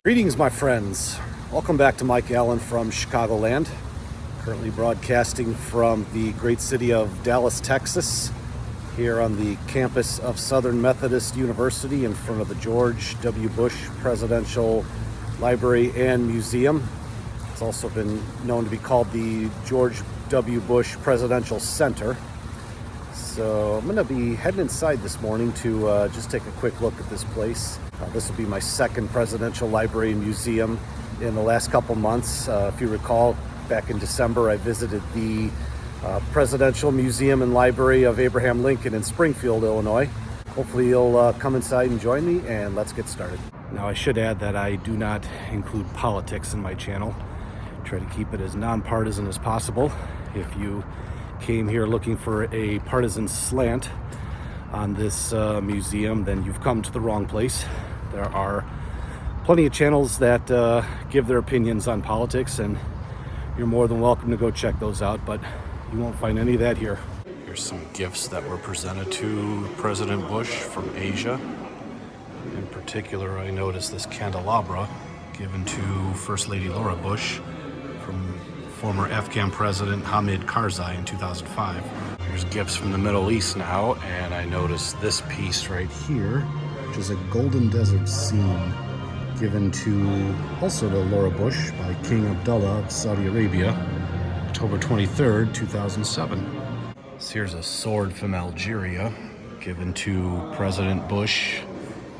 Greetings, my friends. Welcome back to Mike Allen from Chicagoland. Currently broadcasting from the great city of Dallas, Texas, here on the campus of Southern Methodist University in front of the George W. Bush Presidential Library and Museum. It's also been known to be called the George W. Bush Presidential Center. So I'm going to be heading inside this morning to just take a quick look at this place. This will be my second presidential library and museum in the last couple months. If you recall, back in December, I visited the Presidential Museum and Library of Abraham Lincoln in Springfield, Illinois. Hopefully you'll come inside and join me, and let's get started. Now, I should add that I do not include politics in my channel. Try to keep it as nonpartisan as possible. If you came here looking for a partisan slant on this museum, then you've come to the wrong place. There are plenty of channels that give their opinions on politics, and you're more than welcome to go check those out, but you won't find any of that here. Here's some gifts that were presented to President Bush from Asia. In particular, I noticed this candelabra given to First Lady Laura Bush from former Afghan President Hamid Karzai in 2005. Here's gifts from the Middle East now, and I noticed this piece right here, which is a golden desert scene given to also to Laura Bush by King Abdullah of Saudi Arabia, October 23rd, 2007. So here's a sword from Algeria given to President Bush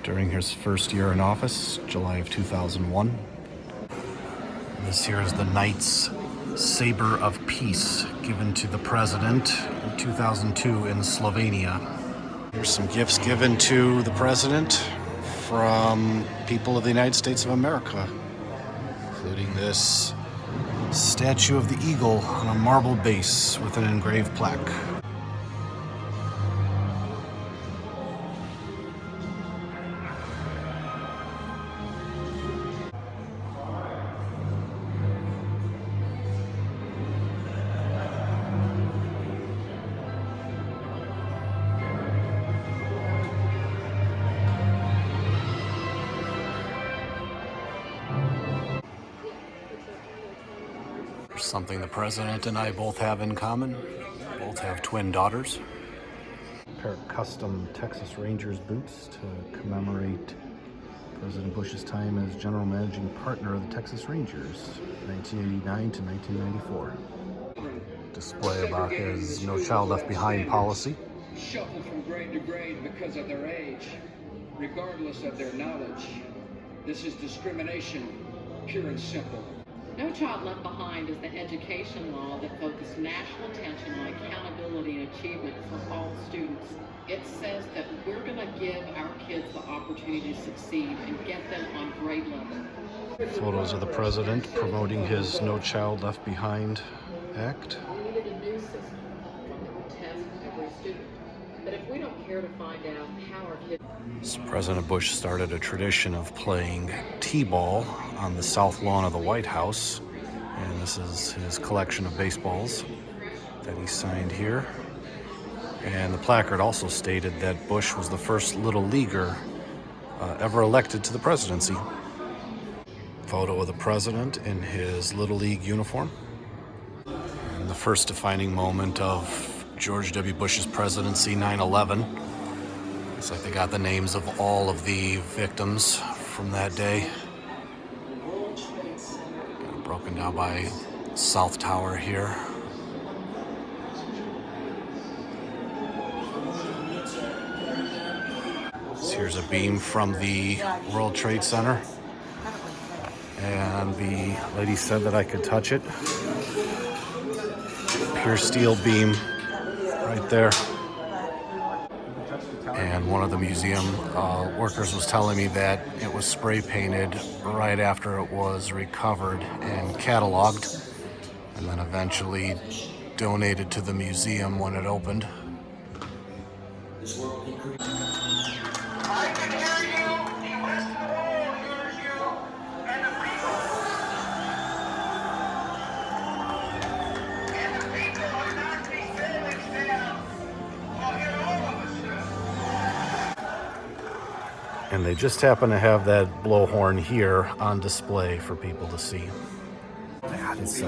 during his first year in office, July of 2001. This here is the Knight's Saber of Peace given to the president in 2002 in Slovenia. Here's some gifts given to the president from people of the United States of America, including this statue of the eagle on a marble base with an engraved plaque. Something the president and I both have in common. Both have twin daughters. A pair of custom Texas Rangers boots to commemorate President Bush's time as general managing partner of the Texas Rangers, 1989 to 1994. Display about his No Child Left Behind policy. Shuffle from grade to grade because of their age, regardless of their knowledge. This is discrimination, pure and simple. No Child Left Behind is the education law that focuses national attention on accountability and achievement for all students. It says that we're going to give our kids the opportunity to succeed and get them on grade level. Photos of the president promoting his No Child Left Behind Act. We needed a new system, one that would test every student. But if we don't care to find out how our kids... President Bush started a tradition of playing t-ball on the south lawn of the White House, and this is his collection of baseballs that he signed here. And the placard also stated that Bush was the first little leaguer ever elected to the presidency. Photo of the president in his little league uniform. And the first defining moment of George W. Bush's presidency, 9/11. Looks like they got the names of all of the victims from that day. Kind of broken down by South Tower here. So here's a beam from the World Trade Center. And the lady said that I could touch it. Pure steel beam right there. And one of the museum workers was telling me that it was spray painted right after it was recovered and cataloged. and then eventually donated to the museum when it opened. I can hear you, the Western world hears you, and the people are not the feelings down. Well, hear all of us. And they just happen to have that blowhorn here on display for people to see. God, it's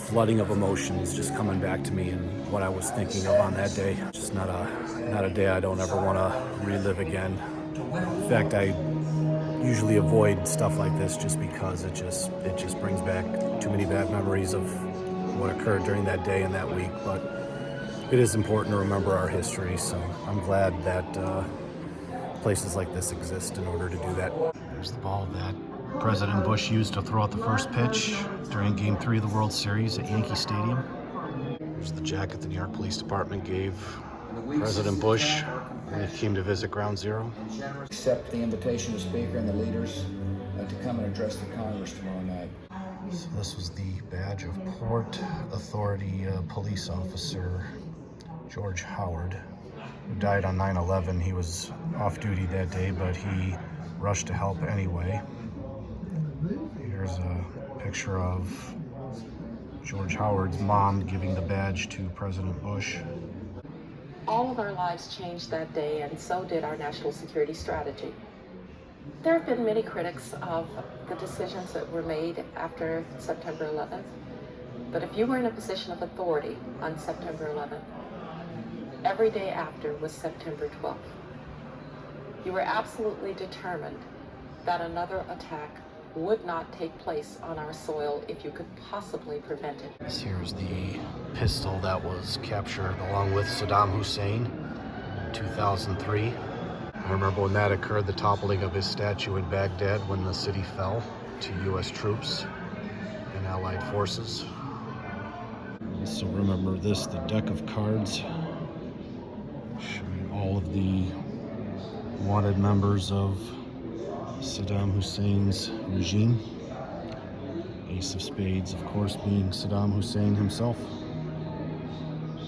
flooding of emotions just coming back to me and what I was thinking of on that day. Just not a day I don't ever want to relive again. In fact, I usually avoid stuff like this just because it just brings back too many bad memories of what occurred during that day and that week. But it is important to remember our history, so I'm glad that places like this exist in order to do that. There's the ball that President Bush used to throw out the first pitch during Game 3 of the World Series at Yankee Stadium. There's the jacket the New York Police Department gave President Bush when he came to visit Ground Zero. Accept the invitation of the Speaker and the leaders to come and address the Congress tomorrow night. So this was the badge of Port Authority police officer George Howard, who died on 9/11. He was off duty that day, but he rushed to help anyway. Here's a picture of George Howard's mom giving the badge to President Bush. All of our lives changed that day, and so did our national security strategy. There have been many critics of the decisions that were made after September 11th, but if you were in a position of authority on September 11th, every day after was September 12th. You were absolutely determined that another attack would not take place on our soil if you could possibly prevent it. Here's the pistol that was captured along with Saddam Hussein in 2003. I remember when that occurred, the toppling of his statue in Baghdad when the city fell to U.S. troops and Allied forces. Also remember this, the deck of cards showing all of the wanted members of Saddam Hussein's regime. Ace of Spades, of course, being Saddam Hussein himself.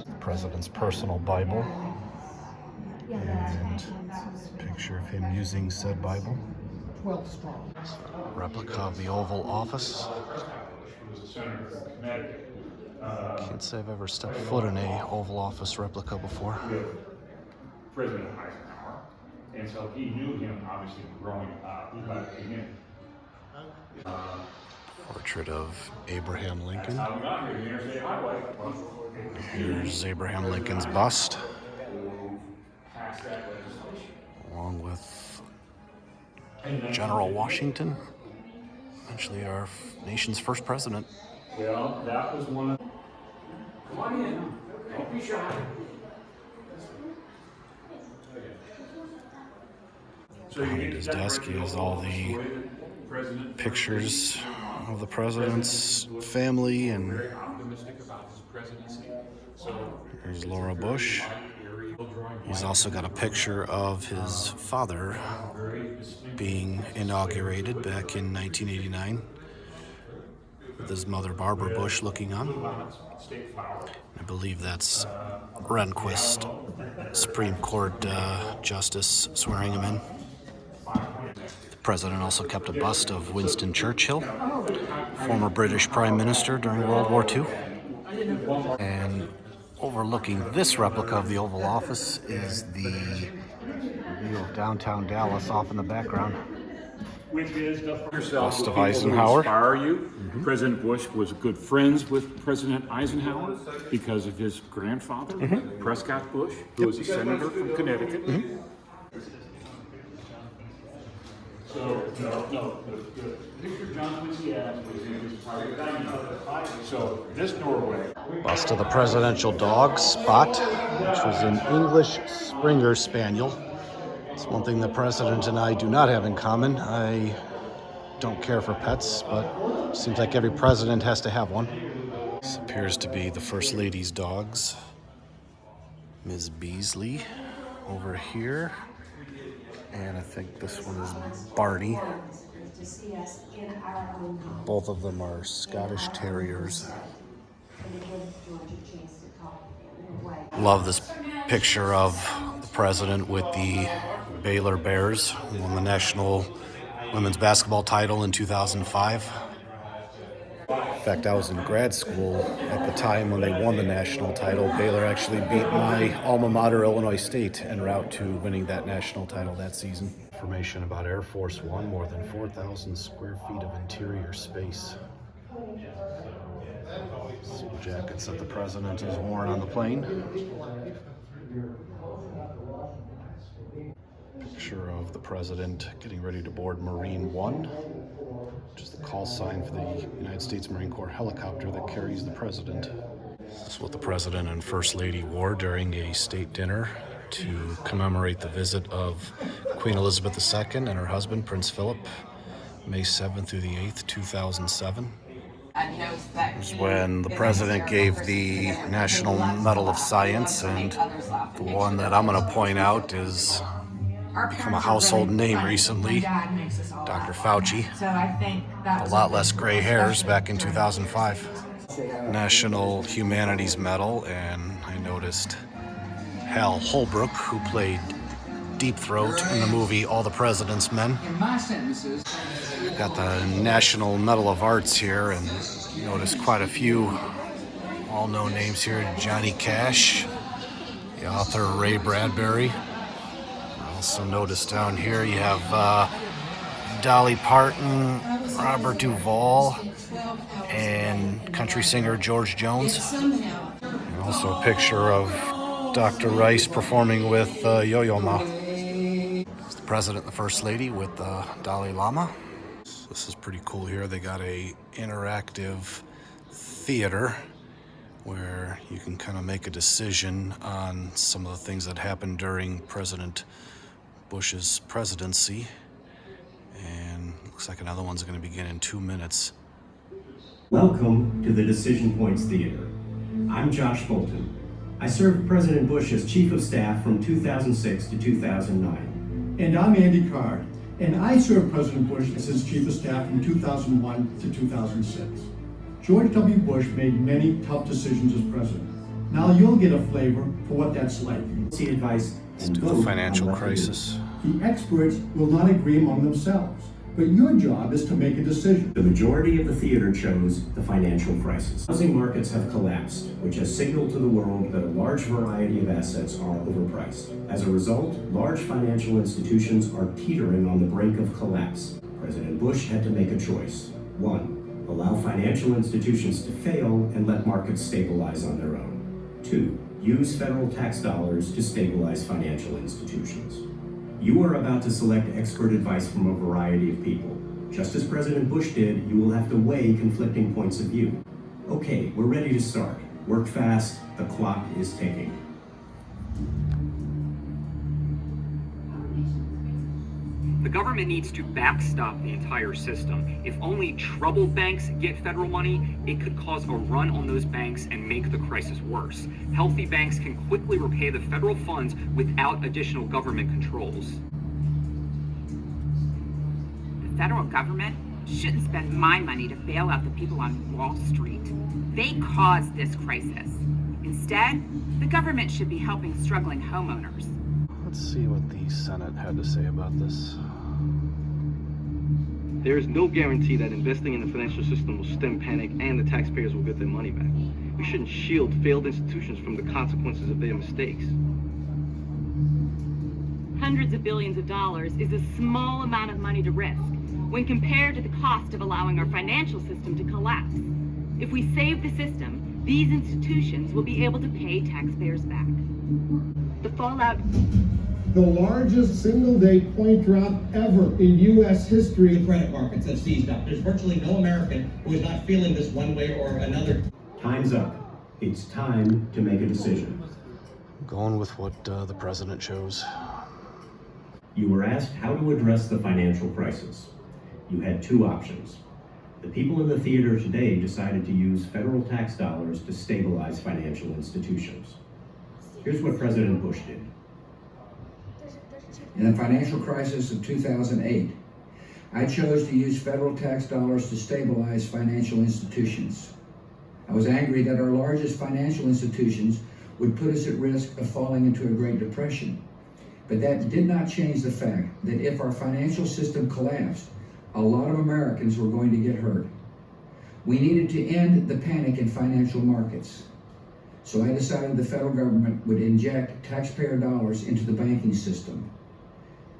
The president's personal Bible. And a picture of him using said Bible. Replica of the Oval Office. Can't say I've ever stepped foot in a Oval Office replica before. President Eisenhower, and so he knew him obviously growing up. He came in. Portrait of Abraham Lincoln. How we got here, the Interstate Highway. Here's Abraham Lincoln's bust, Passed that legislation. along with General Washington, eventually our nation's first president. Well, that was one of. Come on in. Don't be shy. Behind his desk he has all the pictures of the president's family, and there's Laura Bush. He's also got a picture of his father being inaugurated back in 1989 with his mother Barbara Bush looking on. I believe that's Rehnquist, Supreme Court Justice, swearing him in. The president also kept a bust of Winston Churchill, former British Prime Minister during World War II. And overlooking this replica of the Oval Office is the view of downtown Dallas off in the background. Bust of Eisenhower. Inspire you. President Bush was good friends with President Eisenhower because of his grandfather, Prescott Bush, who was a senator from Connecticut. So, the picture John Quincy had was in his private dining room. So, this doorway. Bust of the presidential dog, Spot, which was an English Springer Spaniel. It's one thing the president and I do not have in common. I don't care for pets, but it seems like every president has to have one. This appears to be the First Lady's dogs. Ms. Beasley over here. And I think this one is Barney. to see us in our own home. Both of them are Scottish Terriers. And to give George a chance to talk in a way. Love this picture of the president with the Baylor Bears, who won the national women's basketball title in 2005. In fact, I was in grad school at the time when they won the national title. Baylor actually beat my alma mater, Illinois State, en route to winning that national title that season. Information about Air Force One, more than 4,000 square feet of interior space. Suit jackets that the president has worn on the plane. Picture of the president getting ready to board Marine One, which is the call sign for the United States Marine Corps helicopter that carries the president. This is what the president and first lady wore during a state dinner to commemorate the visit of Queen Elizabeth II and her husband, Prince Philip, May 7th through the 8th, 2007. It was when the president gave the National Medal of Science, and the one that I'm going to point out is become a household name recently, Dr. Fauci. A lot less gray hairs back in 2005. National Humanities Medal, and I noticed Hal Holbrook, who played Deep Throat in the movie All the President's Men. Got the National Medal of Arts here, and noticed quite a few all-known names here. Johnny Cash, the author Ray Bradbury. Also noticed down here you have Dolly Parton, Robert Duvall, and country singer George Jones. And also a picture of Dr. Rice performing with Yo-Yo Ma. It's the president and the first lady with the Dalai Lama. This is pretty cool here. They got a interactive theater where you can kind of make a decision on some of the things that happened during President Bush's presidency. And looks like another one's going to begin in 2 minutes. Welcome to the Decision Points Theater. I'm Josh Bolton. I served President Bush as Chief of Staff from 2006 to 2009. And I'm Andy Card, and I served President Bush as his Chief of Staff from 2001 to 2006. George W. Bush made many tough decisions as president. Now you'll get a flavor for what that's like. See advice. Let's do the financial crisis. The experts will not agree among themselves, but your job is to make a decision. The majority of the theater chose the financial crisis. Housing markets have collapsed, which has signaled to the world that a large variety of assets are overpriced. As a result, large financial institutions are teetering on the brink of collapse. President Bush had to make a choice. 1, allow financial institutions to fail and let markets stabilize on their own. 2, use federal tax dollars to stabilize financial institutions. You are about to select expert advice from a variety of people. Just as President Bush did, you will have to weigh conflicting points of view. Okay, we're ready to start. Work fast, the clock is ticking. The government needs to backstop the entire system. If only troubled banks get federal money, it could cause a run on those banks and make the crisis worse. Healthy banks can quickly repay the federal funds without additional government controls. The federal government shouldn't spend my money to bail out the people on Wall Street. They caused this crisis. Instead, the government should be helping struggling homeowners. Let's see what the Senate had to say about this. There is no guarantee that investing in the financial system will stem panic and the taxpayers will get their money back. We shouldn't shield failed institutions from the consequences of their mistakes. Hundreds of billions of dollars is a small amount of money to risk when compared to the cost of allowing our financial system to collapse. If we save the system, these institutions will be able to pay taxpayers back. The fallout. The largest single-day point drop ever in U.S. history. The credit markets have seized up. There's virtually no American who is not feeling this one way or another. Time's up. It's time to make a decision. Going with what the president chose. You were asked how to address the financial crisis. You had 2 options. The people in the theater today decided to use federal tax dollars to stabilize financial institutions. Here's what President Bush did. In the financial crisis of 2008, I chose to use federal tax dollars to stabilize financial institutions. I was angry that our largest financial institutions would put us at risk of falling into a Great Depression. But that did not change the fact that if our financial system collapsed, a lot of Americans were going to get hurt. We needed to end the panic in financial markets. So I decided the federal government would inject taxpayer dollars into the banking system.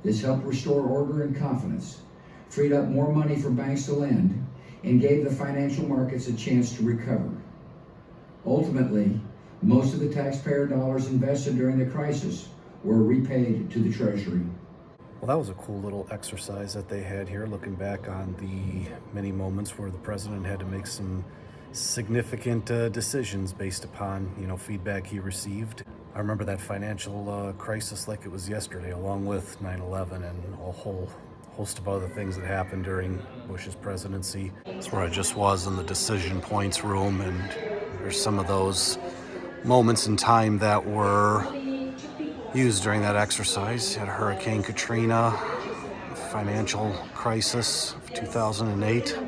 This helped restore order and confidence, freed up more money for banks to lend, and gave the financial markets a chance to recover. Ultimately, most of the taxpayer dollars invested during the crisis were repaid to the Treasury. Well, that was a cool little exercise that they had here, looking back on the many moments where the president had to make some significant decisions based upon, feedback he received. I remember that financial crisis like it was yesterday, along with 9/11 and a whole host of other things that happened during Bush's presidency. That's where I just was in the decision points room, and there's some of those moments in time that were used during that exercise. You had Hurricane Katrina, financial crisis of 2008.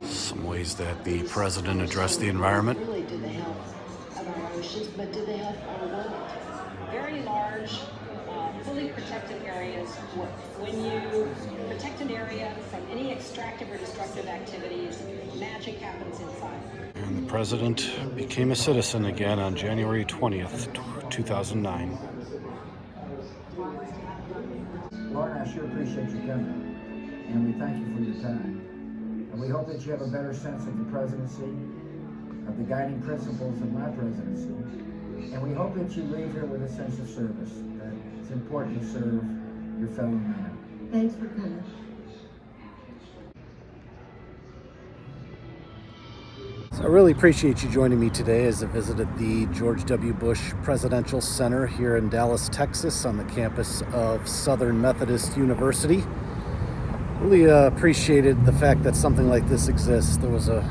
Some ways that the president addressed the environment. Really, do they help our oceans, but do they help our world? Very large, fully protected areas. When you protect an area from any extractive or destructive activities, magic happens inside. And the president became a citizen again on January 20th, 2009. Lauren, I sure appreciate you coming, and we thank you for your time. And we hope that you have a better sense of the presidency, of the guiding principles of my presidency, and we hope that you leave here with a sense of service, that it's important to serve your fellow man. Thanks for coming. So I really appreciate you joining me today as I visited the George W. Bush Presidential Center here in Dallas, Texas, on the campus of Southern Methodist University. Really appreciated the fact that something like this exists. There was a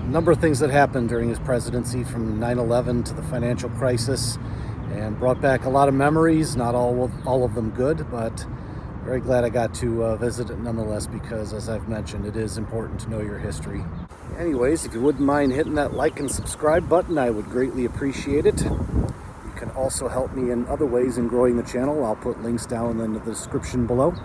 number of things that happened during his presidency, from 9/11 to the financial crisis, and brought back a lot of memories, not all of them good, but very glad I got to visit it nonetheless, because as I've mentioned, it is important to know your history. Anyways, if you wouldn't mind hitting that like and subscribe button, I would greatly appreciate it. You can also help me in other ways in growing the channel. I'll put links down in the description below.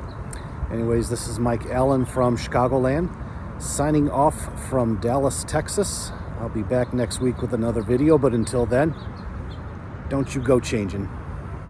Anyways, this is Mike Allen from Chicagoland, signing off from Dallas, Texas. I'll be back next week with another video, but until then, don't you go changing.